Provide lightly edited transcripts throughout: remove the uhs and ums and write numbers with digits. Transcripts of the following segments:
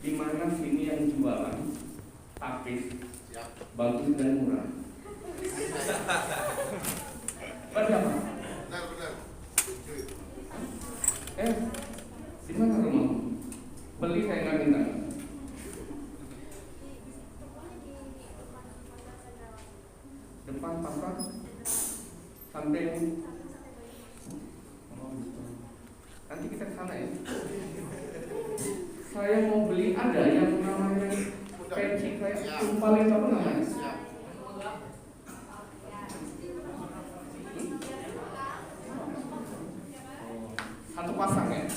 di mana sini yang jualan tapis bagus dan murah. Pada apa? Benar. Di mana rumahmu? Beli saya nggak minta. Depan pasar sampai nanti kita ke sana ya. Saya mau beli, ada yang namanya peci kayak tumpalin apa namanya? Satu pasang ya?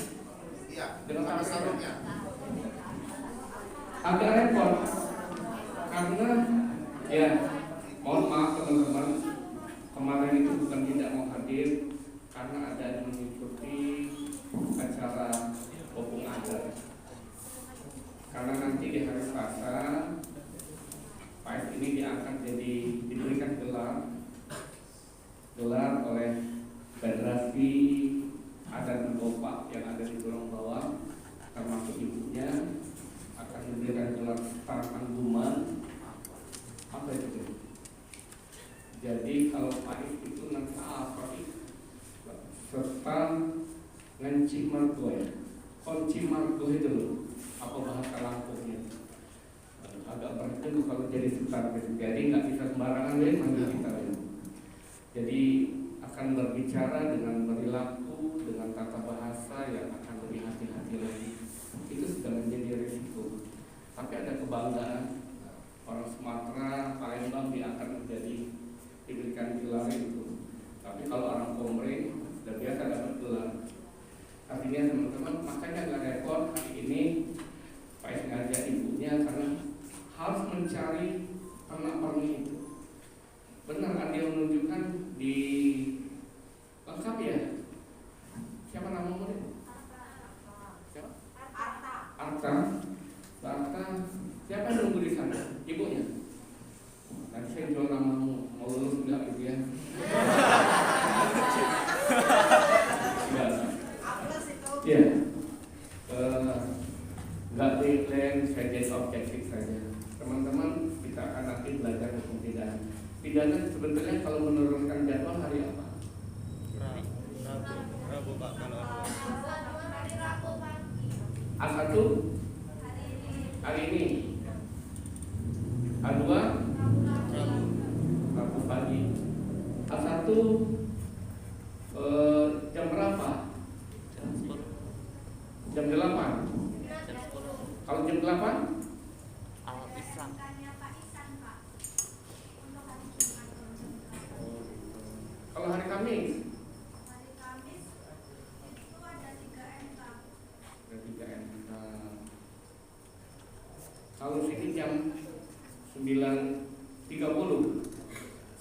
Iya. Dengan sarungnya. Agak repot karena ya mohon maaf teman-teman, kemarin itu bukan tidak mau hadir karena ada yang mengikuti acara opung adat. Karena nanti di hari Selasa PAIS ini diangkat jadi diberikan gelar oleh Federasi Adat Gopak yang ada di Turong Bawah, termasuk ibunya akan diberikan gelar Star Angguman. Apa itu? Jadi kalau PAIS itu nanti apa sih? Serta ngenci margo ya, kunci margo itu loh. Apa bahasa Lampungnya? Agak berteduh kalau jadi sekitar. Jadi nggak bisa sembarangan deh manggil kita ya. Jadi akan berbicara dengan perilaku, dengan tata bahasa yang akan lebih hati-hati lagi. Itu sudah menjadi risiko. Tapi ada kebanggaan orang Sumatera, Palembang akan menjadi diberikan gelar itu. Tapi kalau orang Komering sudah biasa dapat gelar. Artinya teman-teman, makanya agak repot hari ini PAIS ngajak ibunya karena harus mencari pernak-pernik itu. Benar kan dia menunjukkan di lengkap ya? Siapa namamu nih? Siapa? Arta. Siapa yang nunggu di sana? Ibunya? Nanti saya jual namamu, mau lulus enggak gitu ya? Ya. Enggak deadline, saya jadi objektif saja. Teman-teman, kita akan nanti belajar hukum pidana. Pidana sebetulnya kalau menurunkan jadwal hari apa? Rabu Pak, kalau A1 hari ini, A2 Rabu pagi, A1 jam berapa? Jam 8. Kalau jam 8? Kalau hari Kamis? Itu ada 3 MK. Ada 3 MK. Kalau sini jam 9.30.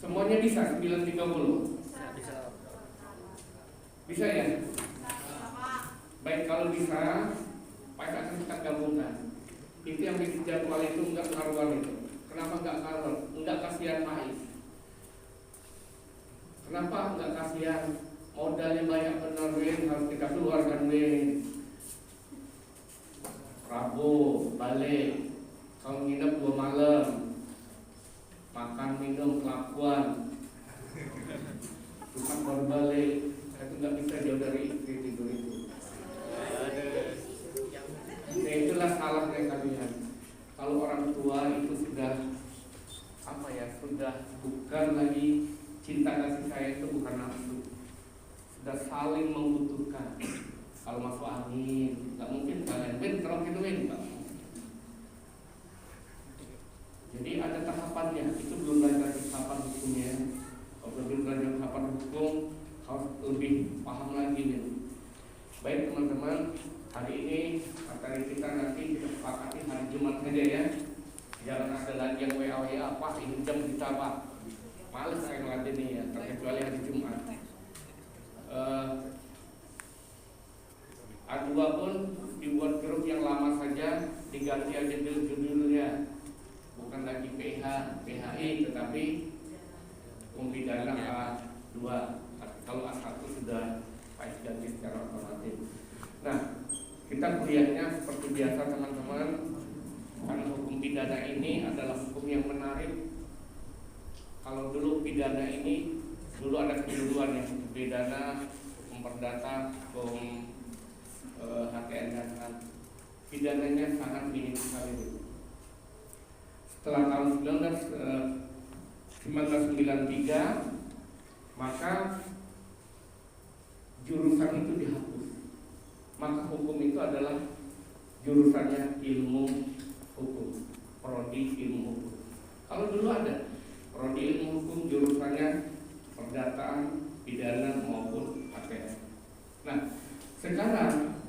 Semuanya bisa 9.30. Bisa ya? Baik, kalau bisa PAIS akan kita gabungkan. Itu yang di jadwal itu enggak karuan itu. Kenapa enggak karuan? Enggak kasihan PAIS. Kenapa enggak kasihan? Modalnya banyak benar Win, harus kita keluarkan Win. Rabu balik, kalau nginep 2 malam, makan minum kelakuan, bukan baru balik. Itu nggak bisa jauh dari istri tidur itu. Nah itulah salahnya kalian. Kalau orang tua itu sudah apa ya, sudah bukan lagi cinta kasih sayang, itu bukan nafsu, sudah saling membutuhkan. Kalau masuk angin, nggak mungkin kalian bentrok itu Pak. Jadi ada tahapannya. Itu belum belajar tahapan hukumnya. Kalau belum belajar tahapan hukum, harus lebih paham lagi nih. Baik teman-teman, hari ini materi kita nanti kita sepakati hari Jumat saja ya. Jangan ada lagi yang WA Pak, ini jam kita Pak. Males saya ngelatih nih ya, terkecuali hari Jumat. A2 pun dibuat grup yang lama saja, diganti aja judulnya, bukan lagi PHI tetapi hukum pidana A2. Kalau A1 sudah PAIS ganti secara otomatis. Nah, kita kuliahnya seperti seperti biasa teman-teman, karena hukum pidana ini adalah hukum yang menarik. Kalau dulu pidana ini dulu ada kedudukan yang hukum pidana, hukum perdata, hukum HTN dan HAM. Pidananya sangat minim sekali dulu. Setelah tahun 1993 maka jurusan itu dihapus. Maka hukum itu adalah jurusannya ilmu hukum, prodi ilmu hukum. Kalau dulu ada prodi ilmu hukum, jurusannya perdataan, pidana maupun HTN. Nah, sekarang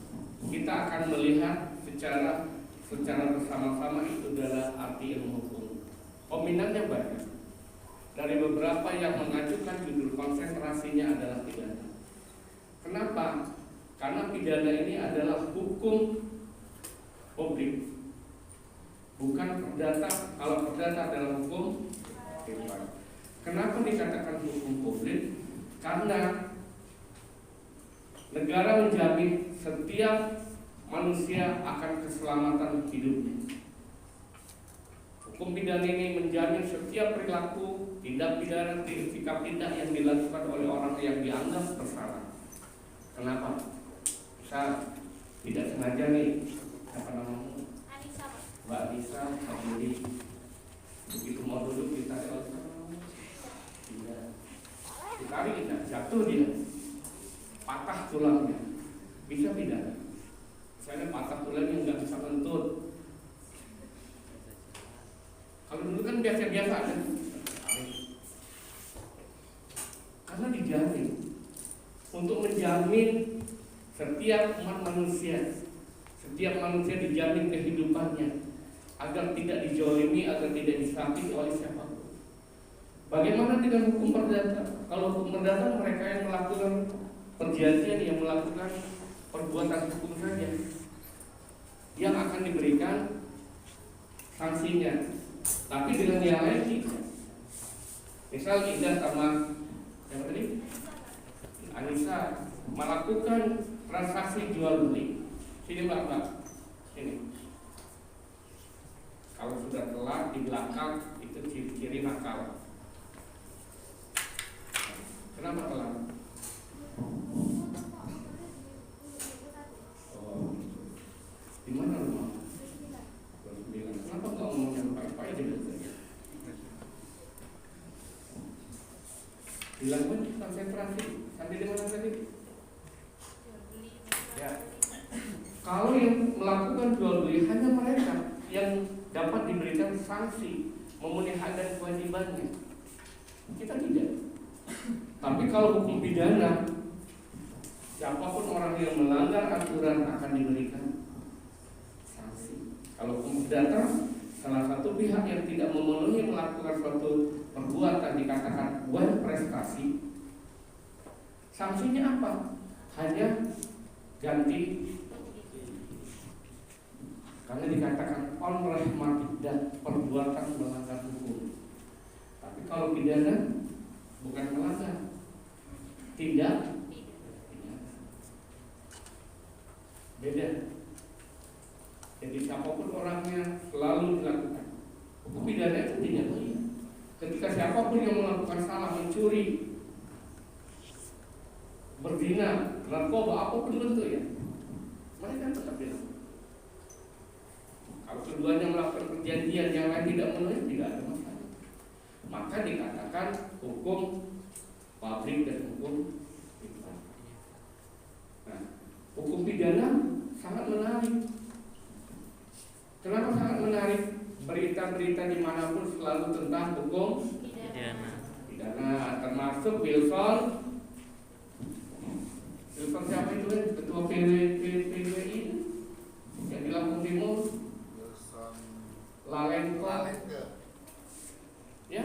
kita akan melihat secara bersama-sama itu adalah arti ilmu hukum. Peminatnya banyak. Dari beberapa yang mengajukan judul konsentrasinya adalah pidana. Kenapa? Karena pidana ini adalah hukum publik, bukan perdata. Kalau perdata adalah hukum privat. Kenapa dikatakan hukum publik? Karena negara menjamin setiap manusia akan keselamatan hidupnya. Hukum pidana ini menjamin setiap perilaku, tindak pidana, sikap tindak yang dilakukan oleh orang yang dianggap bersalah. Kenapa? Misal tidak sengaja nih, apa namanya? Anissa, Pak. Mbak Anissa, Pak Budi, begitu mau duduk ditarik oleh tidak, ditarik tidak, jatuh dia, patah tulangnya, bisa pidana. Misalnya patah tulangnya nggak bisa kentut. Kalau dulu kan biasa-biasa aja, karena dijamin untuk menjamin setiap umat manusia, setiap manusia dijamin kehidupannya agar tidak dijolimi, agar tidak disakiti oleh siapapun. Bagaimana dengan hukum perdata? Kalau hukum perdata mereka yang melakukan perjanjian, yang melakukan perbuatan hukum saja yang akan diberikan sanksinya. Tapi dengan yang lain tidak. Misal Indah sama yang tadi Anissa melakukan transaksi jual beli. Sini Mbak, sini. Kalau sudah telat di belakang itu ciri-ciri nakal. Kenapa telat? Oh, di mana rumah? Kenapa nggak ngomong yang baik-baik aja? Bilang pun konsentrasi. Sampai di mana tadi? Ya. Kalau yang melakukan jual beli hanya mereka yang dapat diberikan sanksi memenuhi hak dan kewajibannya. Kita tidak. Tapi kalau hukum pidana, siapapun orang yang melanggar aturan akan diberikan sanksi. Kalau hukum pidana, salah satu pihak yang tidak memenuhi melakukan suatu perbuatan dikatakan buat prestasi, sanksinya apa? Hanya ganti, karena dikatakan oleh dan perbuatan melanggar hukum. Tapi kalau pidana bukan melanggar, tidak, beda. Jadi siapapun orangnya selalu dilakukan. Hukum pidana itu tidak boleh. Ketika siapapun yang melakukan salah, mencuri, berzina, narkoba, apapun bentuknya, mereka tetap dilakukan. Kalau keduanya melakukan perjanjian yang lain tidak memenuhi, tidak ada masalah. Maka dikatakan hukum pabrik dan hukum privat. Nah, hukum pidana sangat menarik. Kenapa sangat menarik? Berita-berita dimanapun selalu tentang hukum pidana, termasuk Wilson siapa itu kan? Ketua PWI yang di Lampung Timur, Lalenko, ya,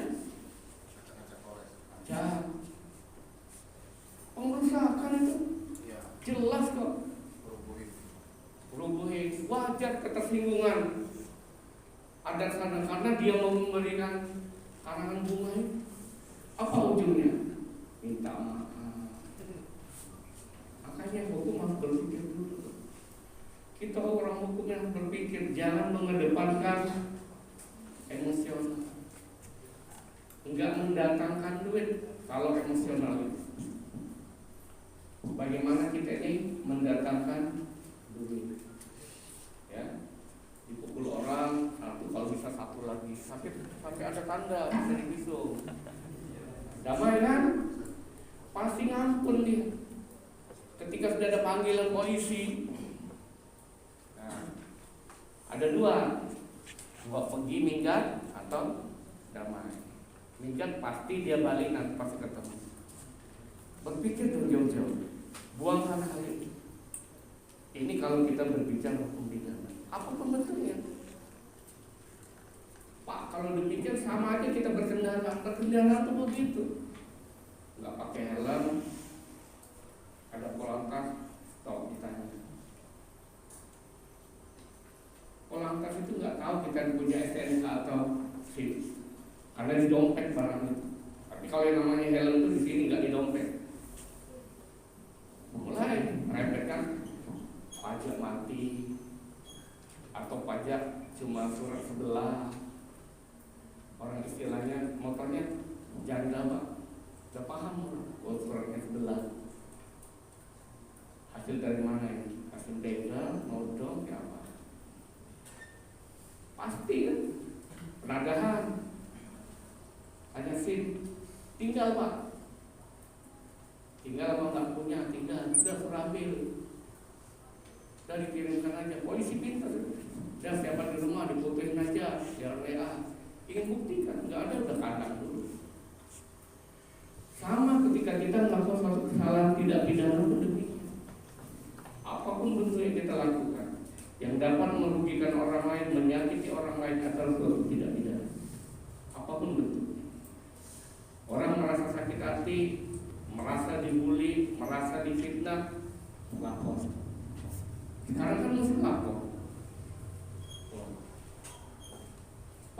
pengrusakan itu jelas kok. Rubuhin, wajar ketersinggungan ada sana karena dia mau memberikan karangan bunga itu. Apa ujungnya? Minta maaf. Makanya hukum harus berpikir dulu. Kita orang hukum yang berpikir, jangan mengedepankan emosional, enggak mendatangkan duit kalau emosional itu. Bagaimana kita ini mendatangkan duit? Ya, dipukul orang, nanti kalau bisa satu lagi, sampai ada tanda bisa divisum. Damai kan? Pasti ngampun dia. Ketika sudah ada panggilan polisi, nah, ada dua pergi minggat atau damai. Minggat pasti dia balik, nanti pasti ketemu. Berpikir dong jauh-jauh, buang sana kali. Ini kalau kita berbicara hukum pidana, apapun bentuknya. Pak, kalau dipikir sama aja kita berkendara tuh begitu. Nggak pakai helm, ada polantas, stop ditanya. Polantas itu nggak tahu kita punya STNK atau SIM, karena di dompet barang itu. Tapi kalau yang namanya helm itu di sini nggak di dompet. Mulai merepet kan, pajak mati atau pajak cuma surat sebelah. Orang istilahnya motornya janda pak, udah paham kalau suratnya sebelah. Hasil dari mana ini? Hasil begal, nodong, ya apa? Pasti kan? Penadahan, hanya SIM, tinggal pak. Tinggal apa nggak punya, tinggal, sudah terambil, sudah dikirimkan aja. Polisi pintar, dan siapa di rumah difotoin aja, biar WA. Ingin buktikan, nggak ada udah kandang dulu. Sama ketika kita melakukan suatu kesalahan tidak pidana pun demikian. Apapun bentuk yang kita lakukan, yang dapat merugikan orang lain, menyakiti orang lain adalah suatu tidak pidana. Apapun bentuk. Orang merasa sakit hati, merasa dibully, merasa difitnah, lapor. Sekarang kan mesti lapor.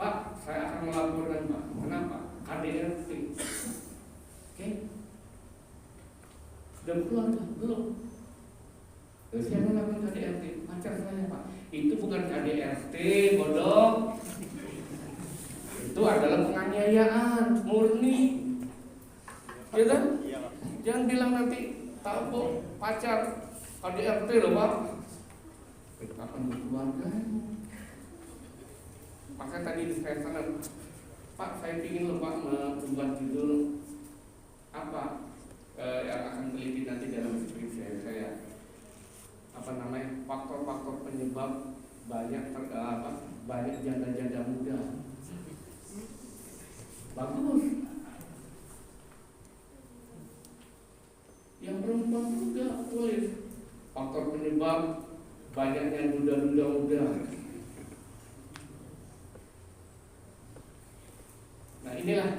Pak, saya akan melaporkan Pak. Kenapa? KDRT. Oke? Sudah keluar belum? Siapa melakukan KDRT? Pacar saya Pak. Itu bukan KDRT, bodoh. Itu adalah penganiayaan murni. Ya kan? Jangan bilang nanti tahu kok pacar KDRT loh Pak. Kapan berkeluarga? Maka tadi di sana, Pak, saya ingin loh Pak membuat judul apa yang akan teliti nanti dalam skripsi saya. Apa namanya? Faktor-faktor penyebab banyak janda-janda muda. Bagus. Yang perempuan juga tulis faktor penyebab banyaknya duda-duda muda. Nah inilah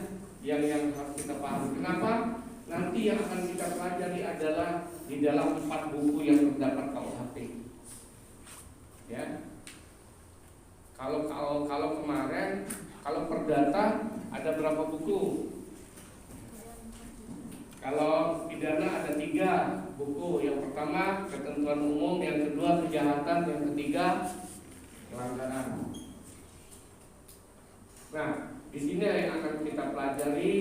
yang harus kita pahami. Kenapa? Nanti yang akan kita pelajari adalah di dalam 4 buku yang terdapat KUHP. Ya. Kalau kemarin, kalau perdata ada berapa buku? Kalau pidana ada 3 buku. Yang pertama ketentuan umum, yang kedua kejahatan, yang ketiga pelanggaran. Nah, di sini yang akan kita pelajari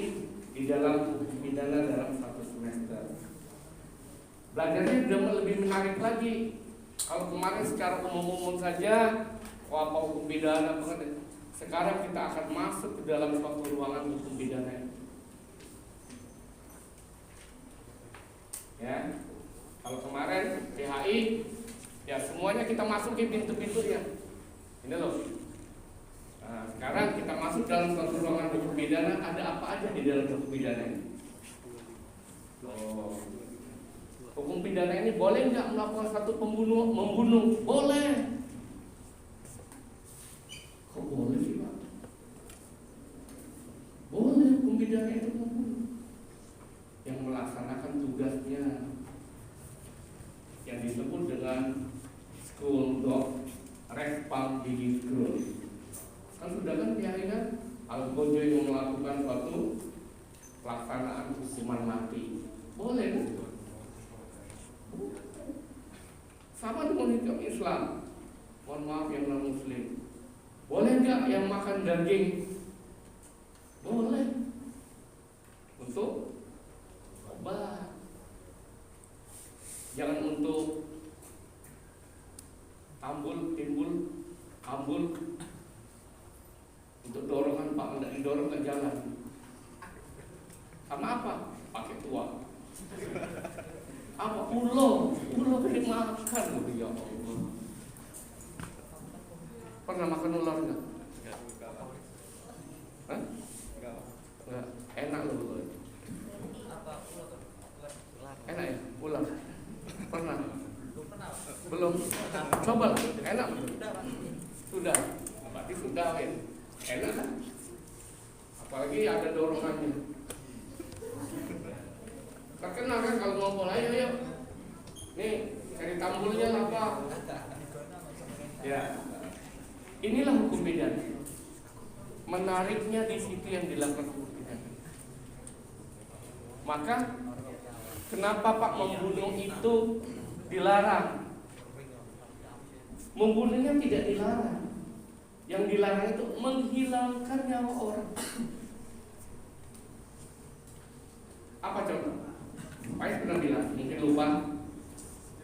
di dalam hukum pidana dalam 1 semester. Belajarnya sudah lebih menarik lagi. Kalau kemarin secara umum-umum saja, apa hukum pidana, sekarang kita akan masuk ke dalam suatu ruangan hukum pidana. Ya, kalau kemarin PHI, ya semuanya kita masukin pintu-pintunya. Ini loh. Nah, sekarang kita masuk dalam suatu ruangan hukum pidana, ada apa aja di dalam hukum pidana ini? Hukum pidana ini boleh nggak melakukan satu membunuh? Boleh. Kok boleh sih Pak? Boleh hukum pidana itu membunuh. Yang melaksanakan tugasnya yang disebut dengan school dog responsibility rule. Kan sudah kan PHI kan Al-Gojo yang melakukan suatu pelaksanaan hukuman mati. Boleh kan? sama dengan hukum Islam. Mohon maaf yang non muslim, boleh nggak yang makan daging? Boleh, untuk obat, jangan untuk ambul, untuk dorongan Pak, tidak didorong ke jalan. Sama apa? Pakai tua. Apa? Ulo dimakan, ya Allah. Pernah makan ular enggak? Hah? Enggak. Enak loh. Enak ya? Ular. Pernah? Belum? Coba lah. Enak? Sudah. Berarti sudah ya. Enak kan? Apalagi ada dorongannya. Terkenal kan kalau ngobrol, ayo. Nih, cari tambulnya apa? Ya. Inilah hukum pidana. Menariknya di situ yang dilakukan hukum pidana. Maka kenapa Pak membunuh itu dilarang? Membunuhnya tidak dilarang. Yang dilarang itu menghilangkan nyawa orang. Apa contoh? Pak Is pernah bilang, mungkin lupa.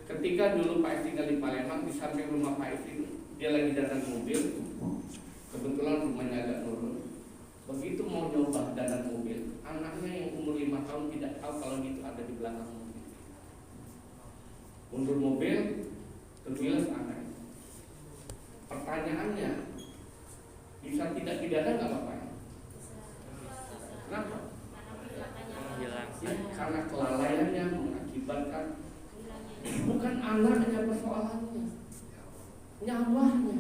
Ketika dulu Pak Is tinggal di Palembang, di samping rumah Pak Is ini, dia lagi datang mobil. Kebetulan rumahnya agak turun. Begitu mau nyoba datang mobil, anaknya yang umur 5 tahun tidak tahu kalau itu ada di belakang mobil. Mundur mobil, tergilas anaknya. Pertanyaannya, bisa tidak pidana nggak Bapak? Kenapa? Ya, karena kelalaiannya mengakibatkan bukan anaknya persoalannya, nyawanya.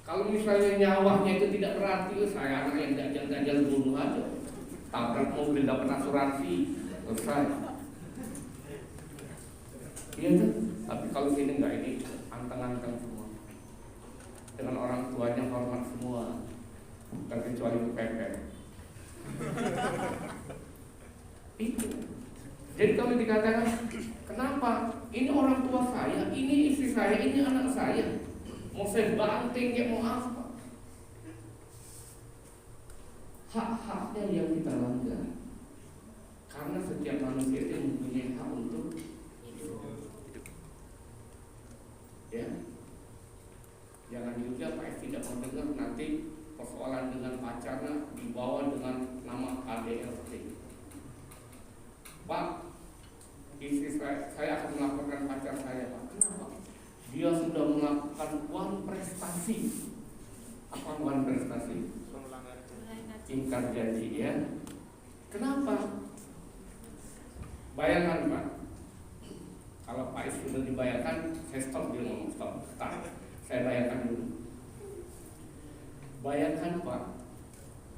Kalau misalnya nyawanya itu tidak berarti, saya anak yang dajal-dajal bunuh aja, tabrak mobil dapat asuransi, selesai. Iya kan? Tapi kalau sini enggak, ini anteng-anteng semua. Dengan orang tuanya hormat semua, kecuali kepepet. Itu. Jadi kalau dikatakan, kenapa? Ini orang tua saya, ini istri saya, ini anak saya. Mau saya banting, kayak mau apa? Hak-haknya yang kita langgar. Karena setiap manusia itu mempunyai hak untuk hidup. Ya. Jangan juga Pak S tidak mendengar nanti persoalan dengan pacarnya dibawa dengan nama ADRT. Pak, istri saya akan melaporkan pacar saya, Pak. Kenapa? Dia sudah melakukan one prestasi. Apa one prestasi? Ingkar janji, ya. Kenapa? Bayangkan Pak, kalau Pak Is sudah dibayarkan, saya stop, dia ngomong stop. Saya bayangkan dulu. Bayangkan Pak,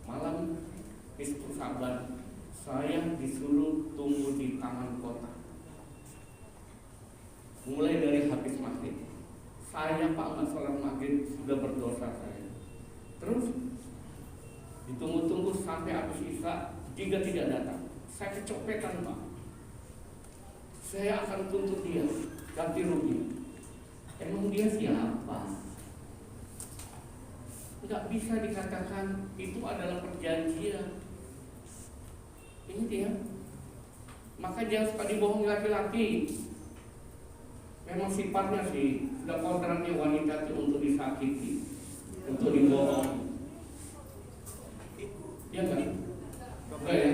malam Minggu Saban, saya disuruh tunggu di taman kota. Mulai dari habis maghrib, saya Pak nggak sholat maghrib, sudah berdosa saya. Terus ditunggu-tunggu sampai habis isya, jika tidak datang, saya kecopetan Pak. Saya akan tuntut dia ganti rugi. Emang dia siapa? Nggak bisa dikatakan itu adalah perjanjian. Ini dia. Maka jangan suka dibohongi laki-laki. Memang sifatnya sih sudah kodratnya wanita itu untuk disakiti, untuk dibohong. Ya kan? Oke ya.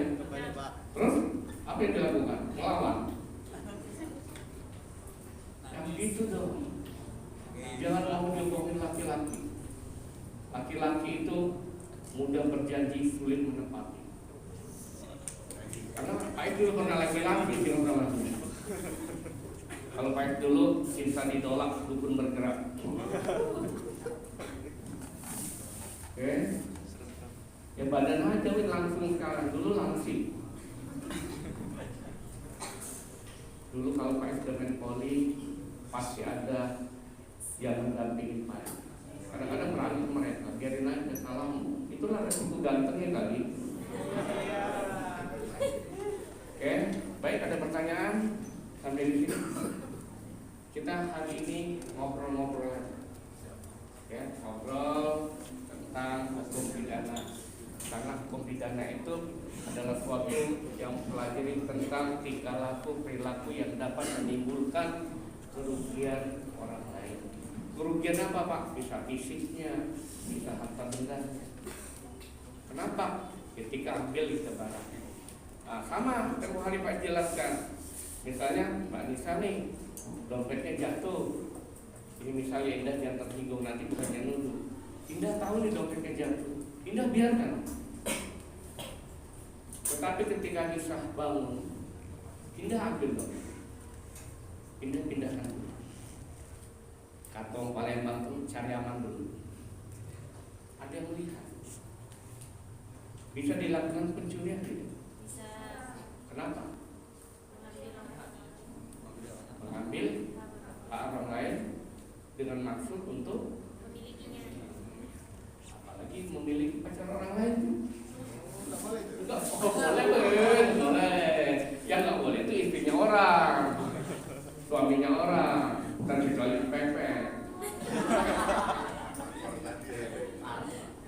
Terus apa yang dilakukan? Melawan. Yang itu dong. Jangan mau dibohongin laki-laki. Laki-laki itu mudah berjanji, sulit menepati. Karena Pak dulu pernah laki-laki yang pernah. Kalau Pak dulu cinta ditolak, dukun bergerak. Oke. Ya badan aja langsung sekarang, dulu langsing. Dulu kalau Pak sudah main poli, pasti ada yang mendampingi Pak. Kadang-kadang berani ke mereka, biarin aja salam. Itulah resiko gantengnya kali. Oke, baik, ada pertanyaan sampai di sini. Kita kita hari ini ngobrol-ngobrol aja. Ya, ngobrol tentang hukum pidana. Karena hukum pidana itu adalah suatu yang mempelajari tentang tingkah laku perilaku yang dapat menimbulkan kerugian orang lain. Kerugian apa Pak? Bisa fisiknya, bisa harta bendanya. Kenapa? Ketika ambil itu barang. Nah, sama tempoh hari Pak jelaskan. Misalnya Mbak Nisa nih, dompetnya jatuh. Ini misalnya Indah yang tersinggung, nanti bukannya nuduh. Indah tahu nih dompetnya jatuh, Indah biarkan. Tetapi ketika Nisa bangun, Indah ambil dompet, Indah pindahkan dulu. Kantong Palembang tuh cari aman dulu. Ada yang melihat. Bisa dilakukan pencurian tidak? Bisa. Kenapa? Mengambil hak orang lain dengan maksud untuk Memilikinya. apalagi memiliki pacar orang lain. Nggak boleh itu. Enggak boleh. Yang nggak boleh itu istrinya orang, suaminya orang, terkecuali pepet.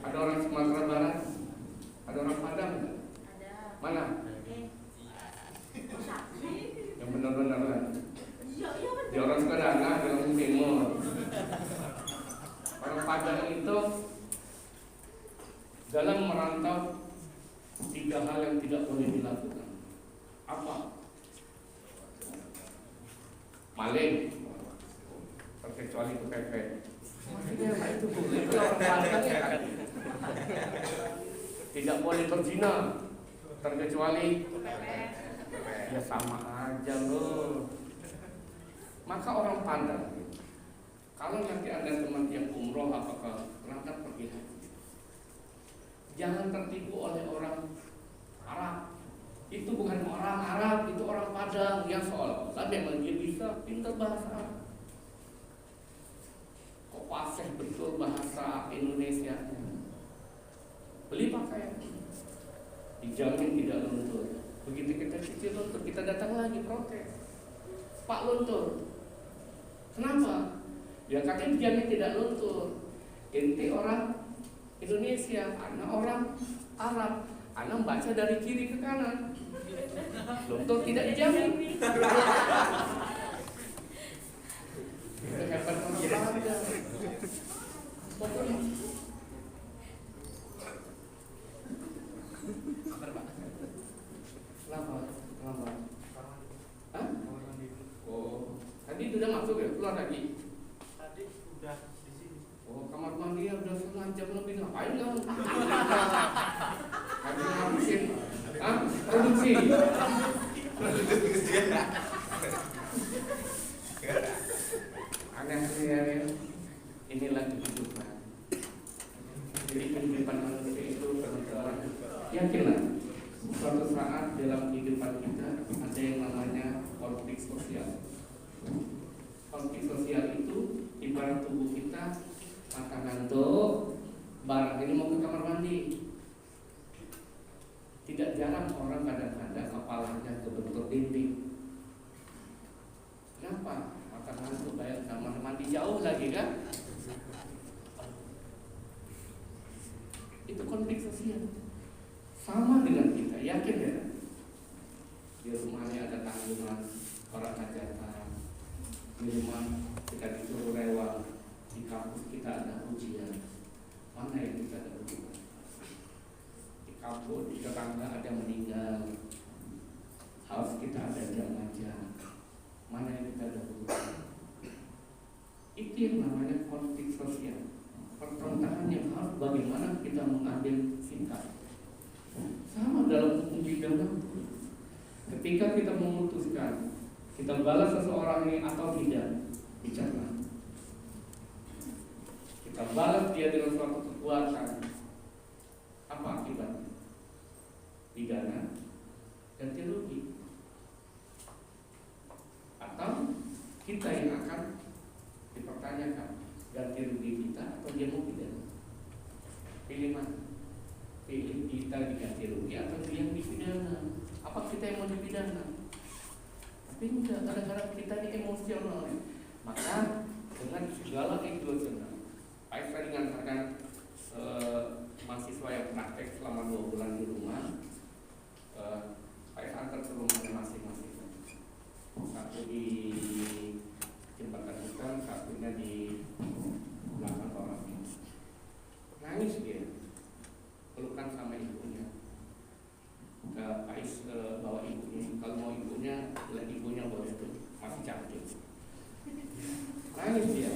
Ada orang Sumatera Barat, ada orang Padang, Ada. mana? Saksi. Yang benar-benar lah. Iya, Di orang Kadanga, di orang Timur. Orang Padang itu dalam merantau 3 hal yang tidak boleh dilakukan. Apa? Maling, terkecuali kepepet. Itu orang Padang ya. Tidak boleh berzina, terkecuali ya sama aja loh. Maka orang Padang, kalau nanti ada teman yang umroh apakah berangkat pergi haji, jangan tertipu oleh orang Arab. Itu bukan orang Arab, itu orang Padang yang seolah-olah memang dia bisa pintar bahasa Arab. Kok fasih betul bahasa Indonesia. Beli pakaian, dijamin tidak luntur. Begitu kita cicil luntur, kita datang lagi protes. Pak luntur. Kenapa? Ya katanya dijamin tidak luntur. Inti orang Indonesia, anak orang Arab. Anak baca dari kiri ke kanan. Luntur tidak dijamin. Hebat orang Padang. Pokoknya Kenapa? Hah? Oh, tadi sudah masuk ya? Keluar lagi? Tadi udah di sini. Oh, kamar mandi udah 1 jam lebih, ngapain kamu? Habis ngabisin, produksi. Aneh-aneh, inilah kehidupan. Jadi kehidupan manusia itu teman-teman, yakinlah suatu saat dalam kehidupan kita ada yang namanya konflik sosial. Konflik sosial itu ibarat tubuh kita mata ngantuk, barang ini mau ke kamar mandi. Tidak jarang orang kadang-kadang kepalanya kebentur dinding. Kenapa? Mata ngantuk kayak kamar mandi jauh lagi kan? Itu konflik sosial. Sama dengan kita, yakin ya? Di rumahnya ada tanggungan orang hajatan, di rumah kita disuruh rewang, di kampus kita ada ujian. Mana yang kita ada ujian? Di kampus, di tetangga ada meninggal, harus kita ada jamaah. Mana yang kita ada ujian? Itu yang namanya konflik sosial. Pertentangan yang harus bagaimana kita mengambil sikap. Sama dalam hukum pidana. Ketika kita memutuskan kita balas seseorang ini atau tidak, bicara. Kita balas dia dengan suatu kekuatan. Apa akibatnya? Pidana ganti rugi. Atau kita yang akan dipertanyakan ganti rugi kita atau dia mau pidana. Pilih mana? Pilih kita diganti rugi atau dia yang dipidana. Apa kita yang mau dipidana? Tapi enggak, kadang-kadang kita ini emosional. Maka dengan segala emosional, saya ngantarkan mahasiswa yang praktek selama 2 bulan di rumah. Saya antar ke rumahnya masing-masing. Satu di Jembatan Bukan, satunya di belakang orang. Nangis dia, pelukan sama ibunya. Pais bawa ibunya, kalau mau ibunya, lihat ibunya bawa itu masih cantik. Nangis dia.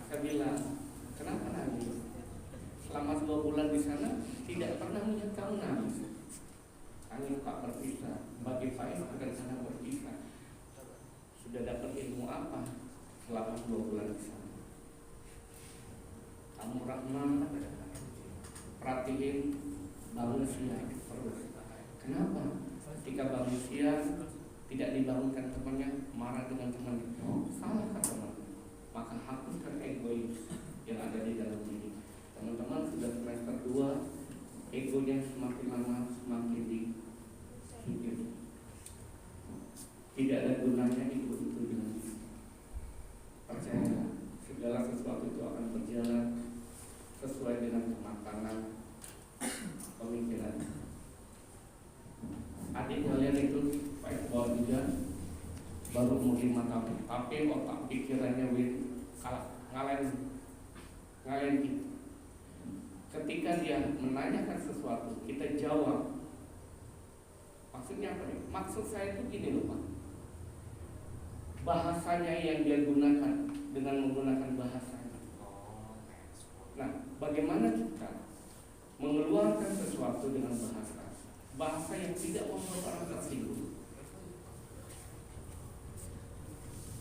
Saya bilang, kenapa nangis? Selama 2 bulan di sana tidak pernah melihat kamu nangis. Nangis Pak berpisah. Bagi Pais bukan sana berpisah. Sudah dapat ilmu apa selama 2 bulan di sana? Kamu Rahman, perhatiin bangun siang terus. Kenapa? Ketika bangun siang tidak dibangunkan temannya, marah dengan temannya. Salah kan teman? Maka hapuskan egois yang ada di dalam diri. Teman-teman sudah semester 2, egonya semakin lama semakin dikikir. Tidak ada gunanya ego itu dengan percaya. Segala sesuatu itu akan berjalan sesuai dengan kematangan pemikiran. Adik kalian itu Pak Iqbal juga baru umur 5 tahun, tapi otak pikirannya ngalahin kita. Ketika dia menanyakan sesuatu, kita jawab. Maksudnya apa nih? Maksud saya itu gini loh Pak. Bahasanya yang dia gunakan dengan menggunakan bahasanya. Nah, bagaimana kita mengeluarkan sesuatu dengan bahasa yang tidak membuat orang tersinggung?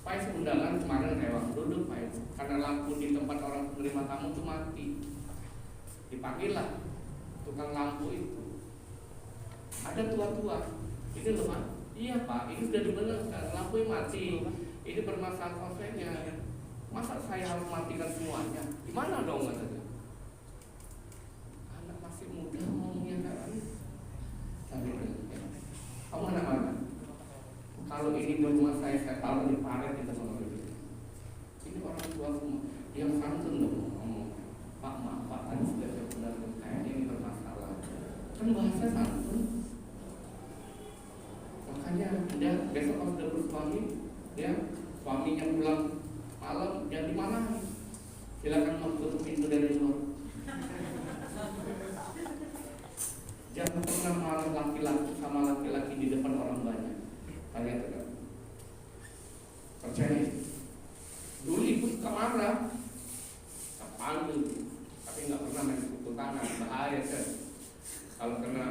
Pais undangan kemarin rewang duduk Pais, karena lampu di tempat orang penerima tamu itu mati. Dipanggillah tukang lampu itu. Ada tua-tua. Ini loh Pak. Iya Pak, ini sudah dibenarkan, lampunya mati. Ini bermasalah konsennya. Masa saya harus matikan semuanya? Gimana dong katanya? Anak masih muda ngomongnya kan? Kamu anak mana? Kalau ini di rumah saya taruh di paret di tempat itu. Ini orang tua semua yang santun dong ngomong. Pak, maaf Pak, tadi sudah saya benarkan kayaknya ini bermasalah. Kan bahasa santun. Makanya dia besok kalau sudah bersuami, ya suaminya pulang malam, jangan dimarahi. Silakan masuk pintu dari luar. Jangan pernah marah laki-laki sama laki-laki di depan orang banyak. Kalian tidak percaya? Dulu ibu suka marah, tak panggil, tapi nggak pernah main pukul tangan. Bahaya kan? Kalau kena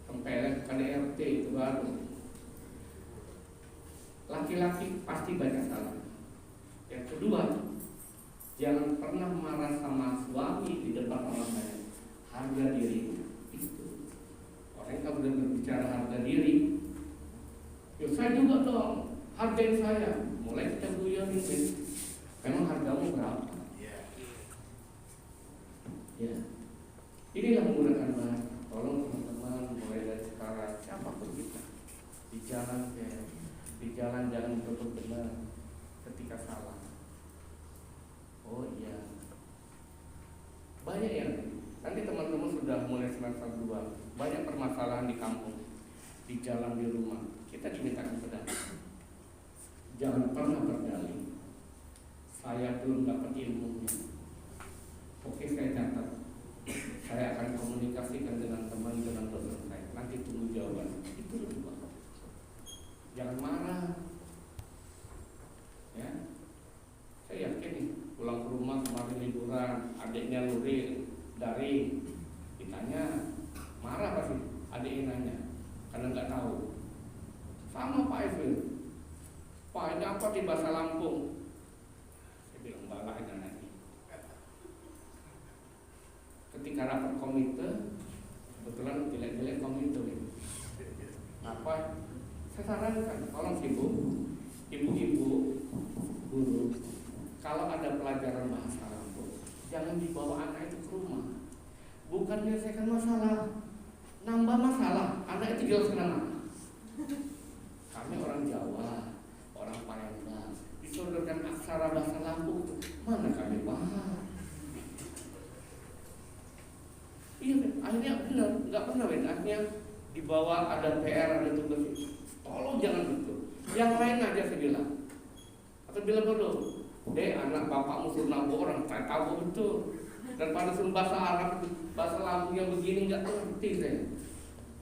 tempelan KDRT itu baru. Laki-laki pasti banyak salah. Yang kedua, jangan pernah marah sama suami di depan orang lain. Harga diri itu. Orang kalau sudah berbicara harga diri, ya saya juga dong, hargain saya. Mulai kita guyonin, memang hargamu berapa? Ya, inilah menggunakan bahasa. Tolong teman-teman mulai dari sekarang, siapapun kita di jalan ya. Di jalan jangan tutup benar ketika salah. Oh iya. Banyak yang nanti teman-teman sudah mulai semester 2, banyak permasalahan di kampung, di jalan, di rumah. Kita dimintakan pedang. Jangan pernah berdalih. Saya belum dapat ilmunya. Oke, saya catat. Saya akan komunikasikan dengan teman, dengan dosen saya. Nanti tunggu jawaban. Itu lebih bagus. Jangan marah. Ya. Saya yakin nih, pulang ke rumah kemarin liburan, adiknya luring, daring, ditanya, marah pasti. Adiknya nanya, karena nggak tahu. Sama Pak Evan. Pak, ini apa di bahasa Lampung? Saya bilang balah aja nanti. Ketika rapat komite, kebetulan jelek-jelek komite. Apa? Saya sarankan, tolong ibu-ibu guru, kalau ada pelajaran bahasa Lampung, jangan dibawa anak itu ke rumah. Bukan menyelesaikan masalah, nambah masalah. Anak itu jelas kenapa? Kami orang Jawa, orang Palembang, disodorkan aksa aksara bahasa Lampung, mana kami paham. Iya, akhirnya benar, nggak pernah akhirnya di bawah ada PR, ada tugas. Tolong jangan begitu. Yang lain aja saya bilang. Atau bilang dulu, anak bapakmu suruh nabok orang, saya tahu betul. Daripada suruh bahasa Arab, bahasa Lampung yang begini nggak ngerti saya.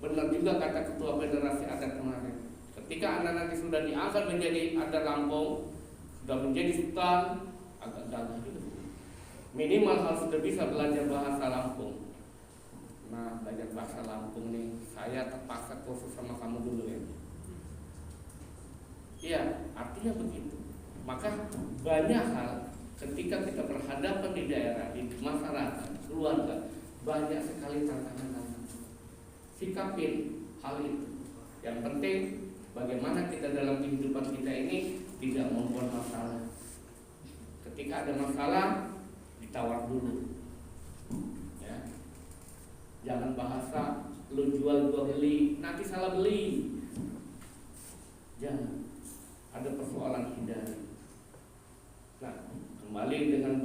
Benar juga kata Ketua Federasi Adat kemarin. Ketika anak nanti sudah diangkat menjadi adat Lampung, sudah menjadi sultan, agak gagah juga. Minimal harus sudah bisa belajar bahasa Lampung. Nah, belajar bahasa Lampung nih, saya terpaksa kursus sama kamu dulu ya. Iya, artinya begitu. Maka banyak hal ketika kita berhadapan di daerah, di masyarakat, keluarga, banyak sekali tantangan-tantangan. Sikapin hal itu. Yang penting bagaimana kita dalam kehidupan kita ini tidak membuat masalah. Ketika ada masalah, ditawar dulu. Ya. Jangan bahasa lu jual gua beli, nanti salah beli. Jangan. Ada persoalan hindari. Nah, kembali dengan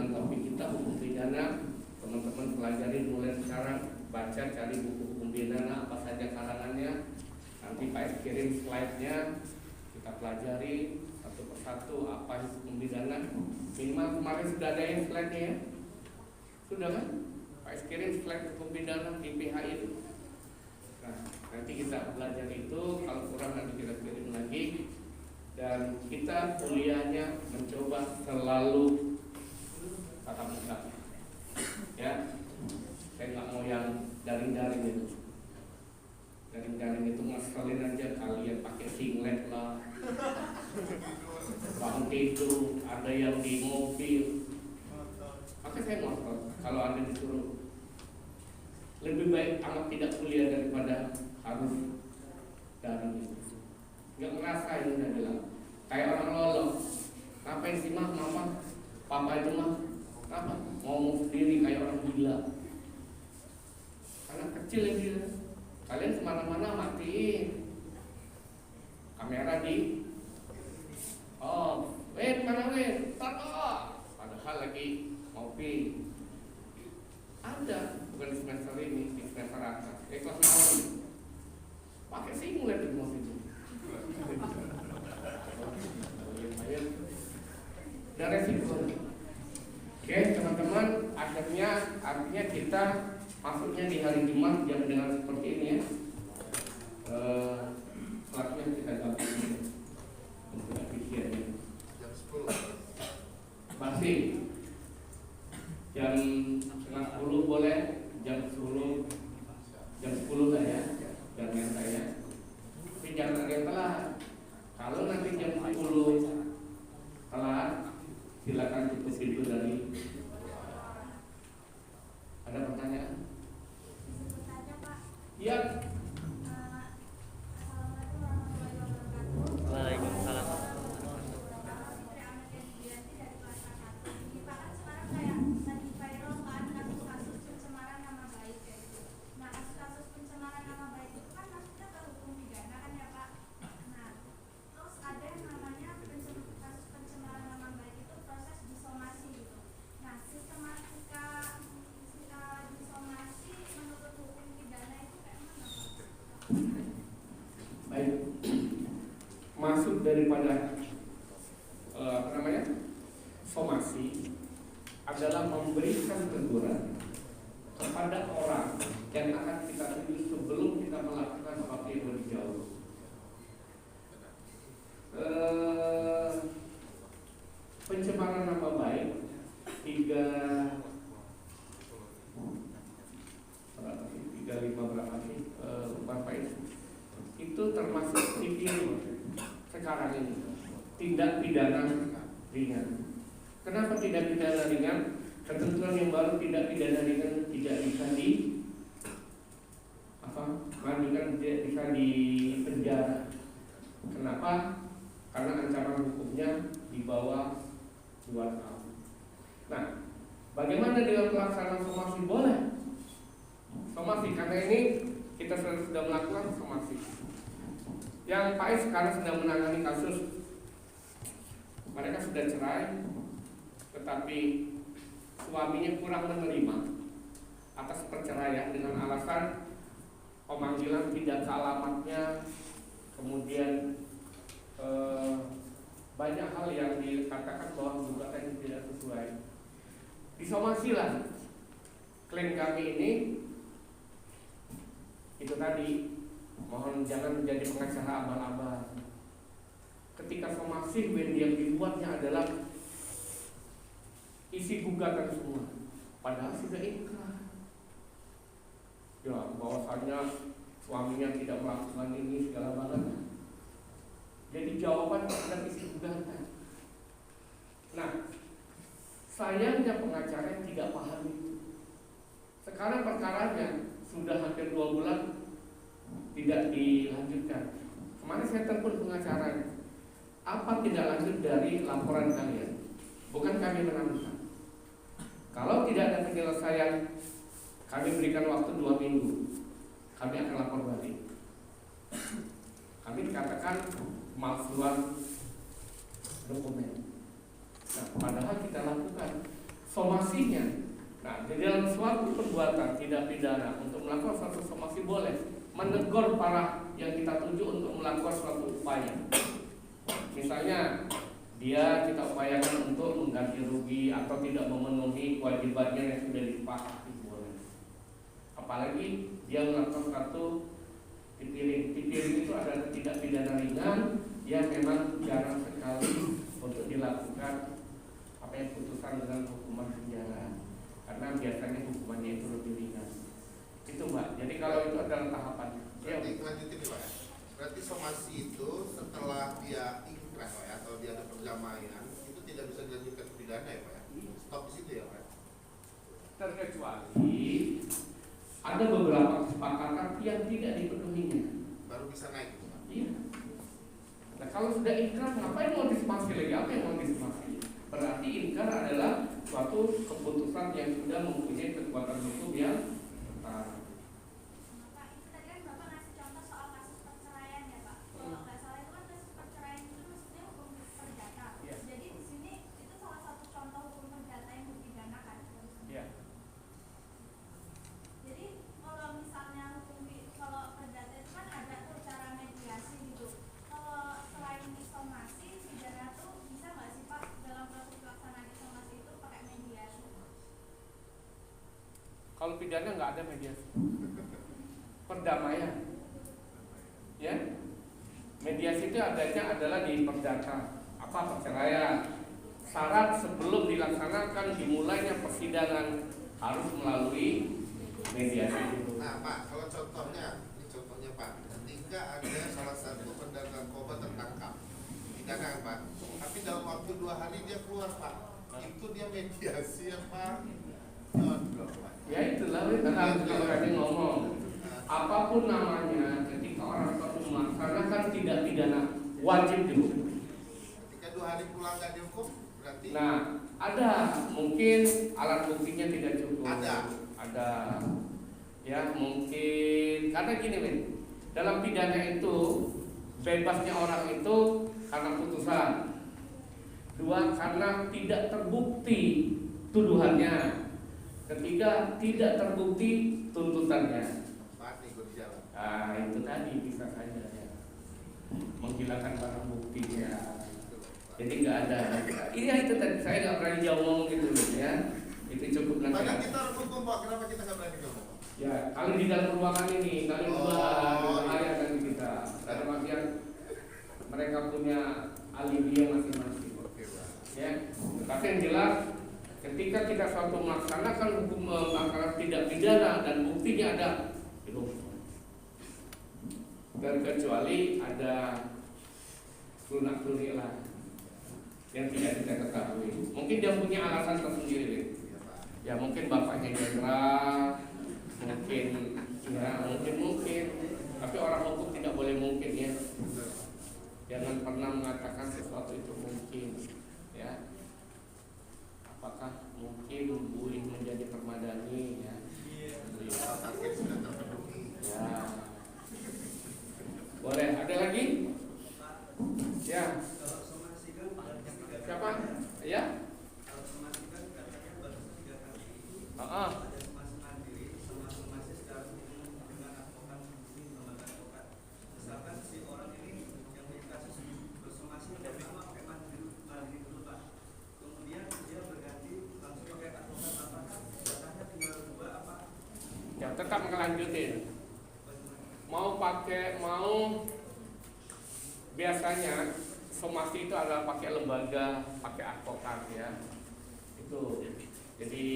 topik kita hukum pidana, teman-teman pelajari mulai sekarang, baca cari buku hukum pidana apa saja karangannya. Nanti Pak kirim slide-nya, kita pelajari satu persatu apa hukum pidana. Minimal kemarin sudah ada yang slide-nya ya. Sudah kan? Pak kirim slide hukum pidana di PHI itu. Nah, nanti kita belajar itu, kalau kurang nanti kita kirim lagi. Dan kita kuliahnya mencoba selalu tatap muka. Ya, saya nggak mau yang daring-daring itu. Daring-daring itu ngeselin aja, kalian pakai singlet lah, bangun tidur, ada yang di mobil. Maka saya ngotot kalau ada disuruh lebih baik amat tidak kuliah daripada harus daring itu. Nggak ngerasa ini saya bilang kayak orang lolo. Ngapain sih mah mama papa itu mah apa ngomong sendiri kayak orang gila. Anak kecil yang gila. Kalian kemana-mana matiin kamera di mana taruh. Padahal lagi ngopi. Ada bukan di semester ini, di semester atas. Kelas awal pakai singlet di mobil itu. Dan resiko. Oke teman-teman, artinya kita masuknya di hari Jumat jam dengan seperti ini ya. Selanjutnya kita gabung untuk efisiennya. Jam 10. Masih jam setengah 10 boleh, jam 10 lah ya, jangan saya. Tapi jangan ada yang telat. Kalau nanti jam 10 telat, silakan tutup pintu dari. Ada pertanyaan? Iya. Waalaikumsalam. Maksud daripada somasi adalah memberikan teguran kepada orang yang akan kita tuju sebelum kita melakukan sesuatu yang lebih jauh. Pencemaran nama baik 35 berapa sih lupa itu termasuk sipil sekarang ini, tindak pidana ringan. Kenapa tidak pidana ringan? Ketentuan yang baru tidak pidana ringan tidak bisa tidak bisa di penjara. Kenapa? Karena ancaman hukumnya di bawah 2 tahun. Nah, bagaimana dengan pelaksanaan somasi? Boleh somasi, karena ini kita sudah melakukan somasi. Yang Pak sekarang sedang menangani kasus mereka sudah cerai, tetapi suaminya kurang menerima atas perceraian dengan alasan pemanggilan tidak ke alamatnya, kemudian banyak hal yang dikatakan bahwa gugatan tidak sesuai. Disomasilah klaim kami ini. Itu tadi, mohon jangan menjadi pengacara abal-abal. Ketika somasi, yang dibuatnya adalah isi gugatan semua, padahal sudah ikrah. Ya, bahwasannya suaminya tidak melakukan ini segala macam. Jadi jawaban terhadap isi gugatan. Nah, sayangnya pengacara tidak paham itu. Sekarang perkaranya sudah hampir 2 bulan tidak dilanjutkan. Kemarin saya telepon pengacaranya. Apa tidak lanjut dari laporan kalian? Bukan kami menanggung. Kalau tidak ada penyelesaian, kami berikan waktu 2 minggu. Kami akan lapor balik. Kami dikatakan pemalsuan dokumen. Nah, padahal kita lakukan somasinya. Nah, di dalam suatu perbuatan tidak pidana untuk melakukan suatu somasi boleh menegur para yang kita tuju untuk melakukan suatu upaya. Misalnya dia kita upayakan untuk mengganti rugi atau tidak memenuhi kewajibannya yang sudah disepakati boleh. Apalagi dia melakukan suatu tipiring. Tipiring itu adalah tidak pidana ringan yang memang jarang sekali untuk dilakukan putusan dengan hukuman penjara, karena biasanya hukumannya itu lebih ringan. Itu Mbak. Jadi kalau itu adalah tahapan. Berarti lanjutin nih Pak ya. Berarti somasi itu setelah dia ikrah Pak ya, atau dia ada perdamaian, itu tidak bisa dilanjutkan ke pidana ya Pak ya. Stop di situ ya Pak ya. Terkecuali ada beberapa kesepakatan yang tidak dipenuhinya. Baru bisa naik gitu Pak. Iya. Nah, kalau sudah ikrah, ngapain mau disomasi lagi? Apa yang mau disomasi? Berarti inkar adalah suatu keputusan yang sudah mempunyai kekuatan hukum yang tetap. Pak, itu tadi kan Bapak ngasih contoh soal kasus perceraian ya Pak. Kalau nggak salah itu kan kasus perceraian itu maksudnya hukum perdata. Iya. Jadi di sini itu salah satu contoh hukum perdata yang dipidanakan. Iya. Jadi kalau misalnya kalau perdata itu kan ada tuh cara mediasi gitu. Kalau selain somasi, pidana tuh bisa nggak sih Pak dalam proses pelaksanaan somasi itu pakai mediasi? Kalau pidana nggak ada mediasi. Perdamaian. Ya. Mediasi itu adanya adalah di perdata. Apa perceraian? Syarat sebelum dilaksanakan dimulainya persidangan harus melalui mediasi dulu. Nah Pak, kalau contohnya, ini contohnya Pak, ketika ada salah satu pedagang narkoba tertangkap, pidana kan Pak, tapi dalam waktu 2 hari dia keluar Pak, itu dia mediasi apa? Ya itulah kalau tadi ngomong, apapun namanya, ketika orang suatu melaksanakan tidak pidana wajib dihukum. Ketika 2 hari pulang nggak dihukum, berarti? Nah, ada mungkin alat buktinya tidak cukup. Ada. Ya mungkin karena gini men, dalam pidana itu bebasnya orang itu karena putusan. 2, karena tidak terbukti tuduhannya. 3, tidak terbukti tuntutannya. Pak nih gue di jalan. Nah itu tadi bisa saja ya. Menghilangkan barang buktinya. Jadi nggak ada. Iya itu tadi saya nggak berani jauh ngomong gitu ya. Itu cukup nanti. Padahal kita harus hukum Pak, kenapa kita nggak berani ngomong? Ya kalau di dalam ruangan ini kali dua area kan kita. Dalam artian mereka punya alibi yang masing-masing. Oke Pak. Ya. Tapi yang jelas ketika kita suatu melaksanakan hukum melaksanakan tidak pidana dan buktinya ada itu. Dan kecuali ada lunak-lunik lah yang tidak kita ketahui. Mungkin dia punya alasan tersendiri. Ya mungkin bapaknya jenderal, mungkin ya mungkin. Tapi orang hukum tidak boleh mungkin ya. Jangan pernah mengatakan sesuatu itu mungkin. Ya. Apakah mungkin boleh menjadi permadani ya? Target sudah terpenuhi. Ya. Boleh. Ada lagi? Ya. Kalau somasi kan banyak tetap ngelanjutin. Mau biasanya somasi itu adalah pakai lembaga, pakai advokat ya. Itu. Jadi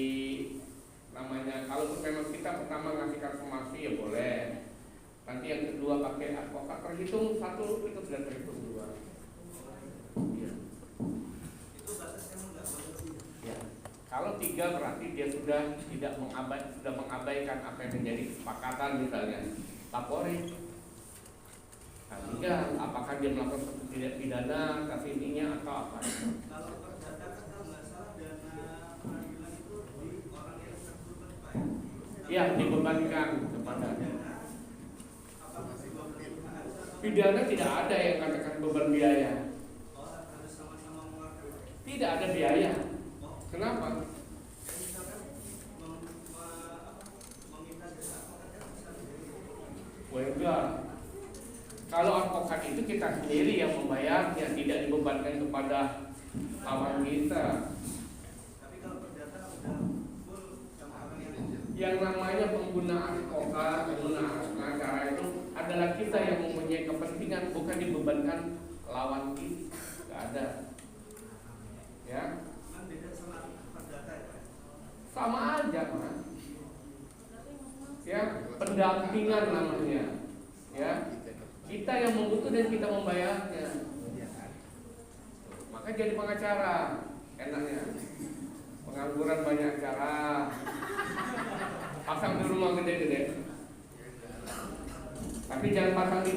namanya kalau memang kita pertama ngasihkan somasi ya boleh. Nanti yang kedua pakai advokat, terhitung satu itu sudah terhitung dua. Ya. Itu batasnya enggak batasnya. Ya. Kalau 3 berarti dia sudah mengabaikan apa yang menjadi kesepakatan misalnya lapori. Nah, tinggal apakah dia melakukan suatu tindak pidana, kasih ininya atau apa? Kalau perdata kan kalau nggak salah dana pengadilan itu di orang yang terlibat Pak. Iya, dibebankan kepada. Apa masih beban? Pidana tidak ada yang katakan beban biaya. Orang harus sama-sama mengeluarkan. Tidak ada biaya. Kenapa? Misalkan meminta jasa advokat kan bisa Wah, enggak. Kalau advokat itu kita sendiri yang membayarnya, tidak dibebankan kepada lawan kita. Tapi kalau perdata udah full sama orang yang Yang namanya penggunaan advokat, penggunaan pengacara itu adalah kita yang mempunyai kepentingan, bukan dibebankan lawan kita. Enggak ada. Ya, kan beda sama perdata ya Pak. sama aja, Mas. Ya, pendampingan namanya. Ya, kita yang membutuhkan dan kita membayarnya. Maka jadi pengacara, enaknya. Pengangguran banyak cara. Pasang di rumah gede-gede. Tapi jangan pasang di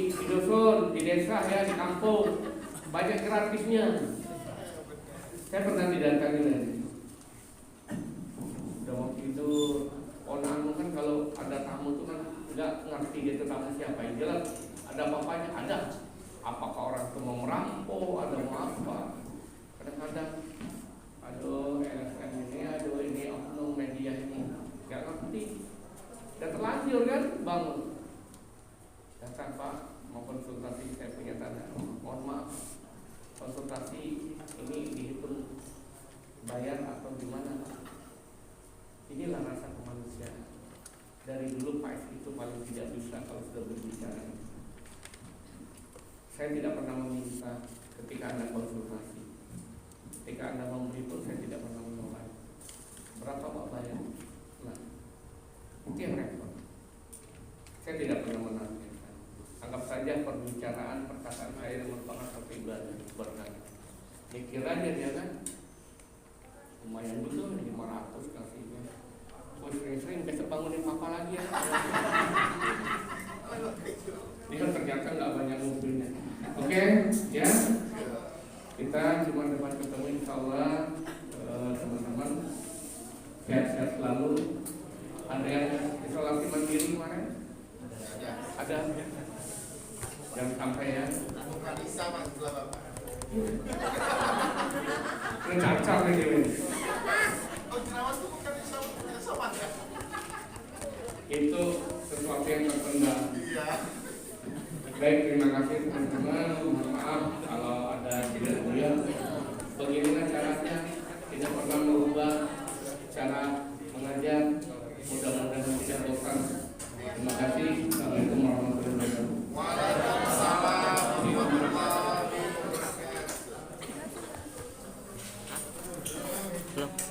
dusun, di desa ya, di kampung. Banyak gratisnya. Saya pernah didatangi dari. Udah waktu itu onanmu kan kalau ada tamu tuh kan nggak ngerti dia itu tamu siapa, yang jelas ada apa-apanya ada. Apakah orang itu mau merampok, ada mau apa? Kadang-kadang aduh LSM ini oknum media ini nggak ngerti. Dan terlanjur kan bangun. Datang Pak, mau konsultasi, saya punya tanda. Mohon maaf, konsultasi ini dihitung bayar atau gimana Pak? Inilah rasa kemanusiaan. Dari dulu Pak itu paling tidak bisa kalau sudah berbicara. Saya tidak pernah meminta ketika Anda konsultasi. Ketika Anda memberi pun saya tidak pernah menolak. Berapa Pak bayar? Nah, itu yang repot. Saya tidak pernah menargetkan. Anggap saja perbicaraan perkataan saya merupakan satu ibadah berkah. Mikir aja dia kan, lumayan dulu 500 kasihnya. Oh, sering-sering besok bangunin papa lagi ya. Dia ternyata nggak banyak mobilnya. Oke, ya. Kita cuma dapat ketemu insya Allah teman-teman. Sehat-sehat selalu. Ada yang isolasi mandiri kemarin? Ada. Jangan sampai ya. Bukan bisa Mas sebelah Bapak. Ini cacar nih dia. Oh, jerawat itu bukan sama ya? Itu sesuatu yang terpendam. Iya. Baik, terima kasih teman-teman. Mohon maaf kalau ada tidak mulia. Beginilah caranya, tidak pernah merubah cara mengajar. Mudah-mudahan tidak bosan. Terima kasih. Assalamualaikum warahmatullahi wabarakatuh. Waalaikumsalam warahmatullahi wabarakatuh.